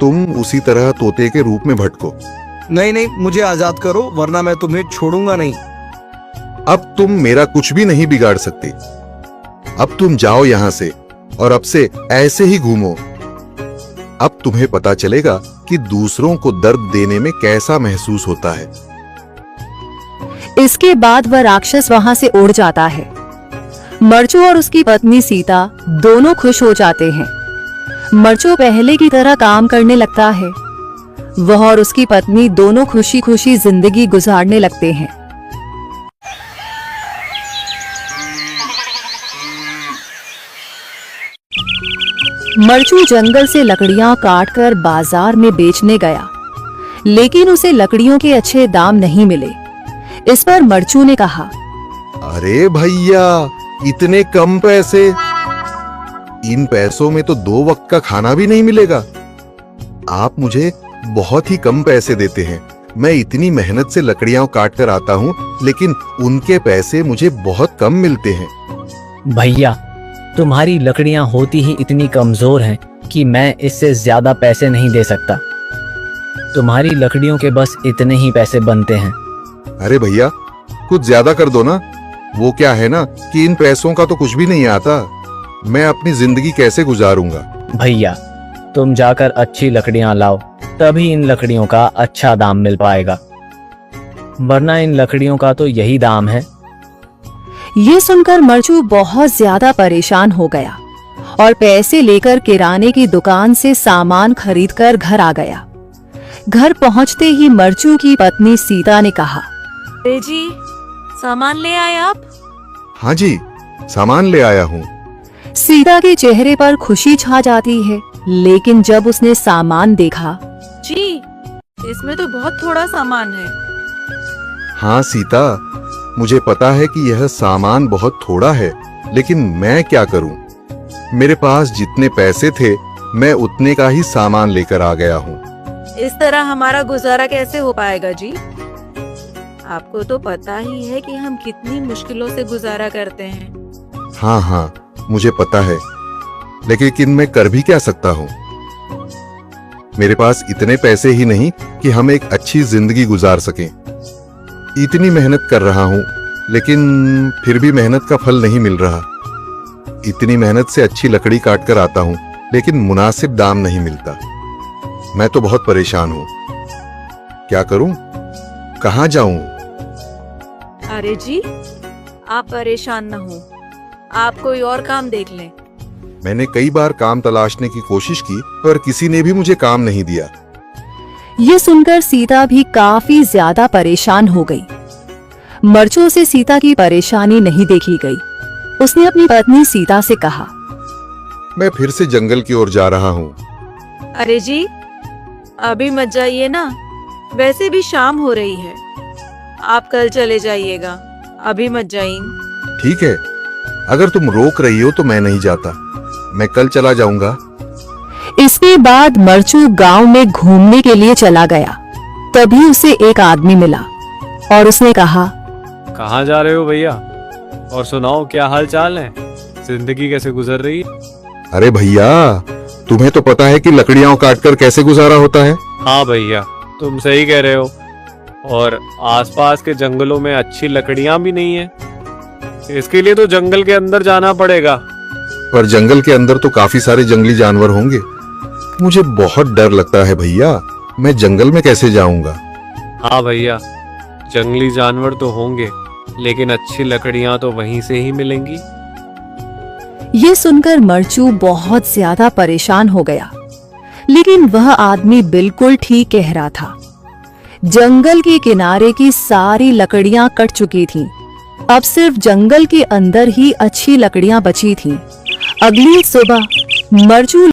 तुम उसी तरह तोते के रूप में भटको। नहीं नहीं, मुझे आजाद करो वरना मैं तुम्हें छोड़ूंगा नहीं। अब तुम मेरा कुछ भी नहीं बिगाड़ सकते। अब तुम जाओ यहाँ से और अब से ऐसे ही घूमो। अब तुम्हें पता चलेगा कि दूसरों को दर्द देने में कैसा महसूस होता है। इसके बाद वह राक्षस वहां से उड़ जाता है। मरचू और उसकी पत्नी सीता दोनों खुश हो जाते हैं। मरचू पहले की तरह काम करने लगता है। वह और उसकी पत्नी दोनों खुशी खुशी जिंदगी गुजारने लगते हैं। मरचू जंगल से लकड़ियां काटकर बाजार में बेचने गया, लेकिन उसे लकड़ियों के अच्छे दाम नहीं मिले। इस पर मरचू ने कहा, अरे भैया, इतने कम पैसे? इन पैसों में तो 2 वक्त का खाना भी नहीं मिलेगा। आप मुझे बहुत ही कम पैसे देते हैं। मैं इतनी मेहनत से लकड़ियां काट कर आता हूँ, लेकिन उनके पैसे मुझे बहुत कम मिलते हैं। भैया, तुम्हारी लकड़ियां होती ही इतनी कमजोर हैं कि मैं इससे ज्यादा पैसे नहीं दे सकता। तुम्हारी लकड़ियों के बस इतने ही पैसे बनते हैं। अरे भैया, कुछ ज्यादा कर दो ना। वो क्या है ना कि इन पैसों का तो कुछ भी नहीं आता। मैं अपनी जिंदगी कैसे गुजारूंगा? भैया, तुम जाकर अच्छी लकड़ियां लाओ, तभी इन लकड़ियों का अच्छा दाम मिल पाएगा, वरना इन लकड़ियों का तो यही दाम है। ये सुनकर मरचू बहुत ज्यादा परेशान हो गया और पैसे लेकर किराने की दुकान से सामान खरीदकर घर आ गया। घर पहुंचते ही मरचू की पत्नी सीता ने कहा, अरे जी, सामान ले आए आप? हाँ जी, सामान ले आया हूँ। सीता के चेहरे पर खुशी छा जाती है, लेकिन जब उसने सामान देखा, जी, इसमें तो बहुत थोड़ा सामान है। हाँ सीता, मुझे पता है कि यह सामान बहुत थोड़ा है, लेकिन मैं क्या करूं? मेरे पास जितने पैसे थे, मैं उतने का ही सामान लेकर आ गया हूँ। इस तरह हमारा गुजारा कैसे हो पाएगा जी? आपको तो पता ही है कि हम कितनी मुश्किलों से गुजारा करते हैं। हाँ हाँ, मुझे पता है, लेकिन मैं कर भी क्या सकता हूँ? मेरे पास इतने पैसे ही नहीं कि हम एक अच्छी जिंदगी गुजार सकें। इतनी मेहनत कर रहा हूँ, लेकिन फिर भी मेहनत का फल नहीं मिल रहा। इतनी मेहनत से अच्छी लकड़ी काट कर आता हूँ, लेकिन मुनासिब दाम नहीं मिलता। मैं तो बहुत परेशान हूँ। क्या करूँ? कहाँ जाऊँ? अरे जी, आप परेशान न हो, आप कोई और काम देख लें। मैंने कई बार काम तलाशने की कोशिश की, पर किसी ने भी मुझे काम नहीं दिया। ये सुनकर सीता भी काफी ज्यादा परेशान हो गई। मरचू से सीता की परेशानी नहीं देखी गई। उसने अपनी पत्नी सीता से कहा, मैं फिर से जंगल की ओर जा रहा हूँ। अरे जी, अभी मत जाइए ना, वैसे भी शाम हो रही है। आप कल चले जाइएगा, अभी मत जाइए। ठीक है, अगर तुम रोक रही हो तो मैं नहीं जाता। मैं कल चला जाऊंगा। इसके बाद मरचू गांव में घूमने के लिए चला गया। तभी उसे एक आदमी मिला और उसने कहा, कहाँ जा रहे हो भैया? और सुनाओ, क्या हाल चाल है? जिंदगी कैसे गुजर रही है? अरे भैया, तुम्हें तो पता है कि लकड़ियां काटकर कैसे गुजारा होता है। हाँ भैया, तुम सही कह रहे हो। और आसपास के जंगलों में अच्छी लकड़ियां भी नहीं है। इसके लिए तो जंगल के अंदर जाना पड़ेगा। पर जंगल के अंदर तो काफी सारे जंगली जानवर होंगे। मुझे बहुत डर लगता है भैया, मैं जंगल में कैसे जाऊंगा? हाँ भैया, जंगली जानवर तो होंगे, लेकिन अच्छी लकड़ियां तो वहीं से ही मिलेंगी। ये सुनकर मरचू बहुत ज्यादा परेशान हो गया, लेकिन वह आदमी बिल्कुल ठीक कह रहा था। जंगल के किनारे की सारी लकड़ियां कट चुकी थीं। अब सिर्फ जंगल के अंदर ही अच्छी लकड़ियां बची थीं। अगली सुबह मरचू